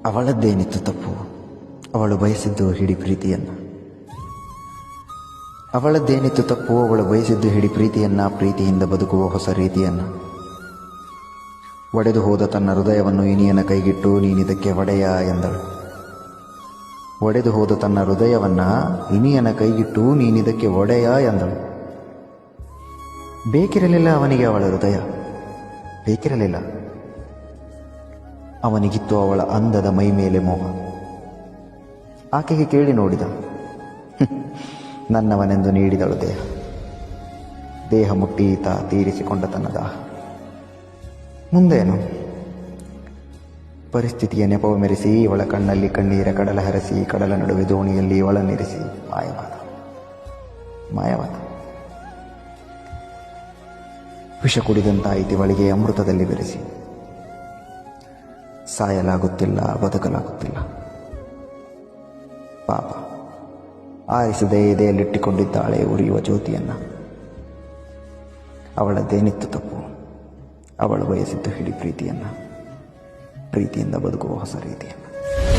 ಅವಳದ್ದೇನಿತ್ತು ತಪ್ಪು? ಅವಳು ಬಯಸಿದ್ದು ಹಿಡಿ ಪ್ರೀತಿಯನ್ನು. ಅವಳದ್ದೇನಿತ್ತು ತಪ್ಪು? ಅವಳು ಬಯಸಿದ್ದು ಹಿಡಿ ಪ್ರೀತಿಯನ್ನು, ಪ್ರೀತಿಯಿಂದ ಬದುಕುವ ಹೊಸ ರೀತಿಯನ್ನು. ಒಡೆದು ಹೋದ ತನ್ನ ಹೃದಯವನ್ನು ಇನಿಯನ ಕೈಗಿಟ್ಟು ನೀನಿದಕ್ಕೆ ಒಡೆಯ ಎಂದಳು. ಒಡೆದು ಹೋದ ತನ್ನ ಹೃದಯವನ್ನು ಇನಿಯನ ಕೈಗಿಟ್ಟು ನೀನಿದಕ್ಕೆ ಒಡೆಯ ಎಂದಳು. ಬೇಕಿರಲಿಲ್ಲ ಅವನಿಗೆ ಅವಳ ಹೃದಯ, ಬೇಕಿರಲಿಲ್ಲ. ಅವನಿಗಿತ್ತು ಅವಳ ಅಂದದ ಮೈ ಮೇಲೆ ಮೋಹ. ಆಕೆಗೆ ಕೇಳಿ ನೋಡಿದ. ನನ್ನವನೆಂದು ನೀಡಿದಳು ದೇಹ. ದೇಹ ಮುಟ್ಟಿ ಈತ ತೀರಿಸಿಕೊಂಡ ತನ್ನ ದಾಹ. ಮುಂದೇನು? ಪರಿಸ್ಥಿತಿಯ ನೆಪವು ಮೆರೆಸಿ ಇವಳ ಕಣ್ಣಲ್ಲಿ ಕಣ್ಣೀರ ಕಡಲ ಹರಸಿ, ಕಡಲ ನಡುವೆ ದೋಣಿಯಲ್ಲಿ ಇವಳನ್ನಿರಿಸಿ ಮಾಯವಾದ. ಮಾಯವಾದ. ವಿಷ ಕುಡಿದಂತಾಯಿತಿವಳಿಗೆ ಅಮೃತದಲ್ಲಿ ಬೆರೆಸಿ. ಸಾಯಲಾಗುತ್ತಿಲ್ಲ, ಬದುಕಲಾಗುತ್ತಿಲ್ಲ. ಪಾಪ, ಆರಿಸದೆ ಎದೆಯಲ್ಲಿಟ್ಟಿಕೊಂಡಿದ್ದಾಳೆ ಉರಿಯುವ ಜ್ಯೋತಿಯನ್ನು. ಅವಳದ್ದೇನಿತ್ತು ತಪ್ಪು? ಅವಳು ಬಯಸಿದ್ದು ಹಿಡಿ ಪ್ರೀತಿಯನ್ನು, ಪ್ರೀತಿಯಿಂದ ಬದುಕುವ ಹೊಸ ರೀತಿಯನ್ನು.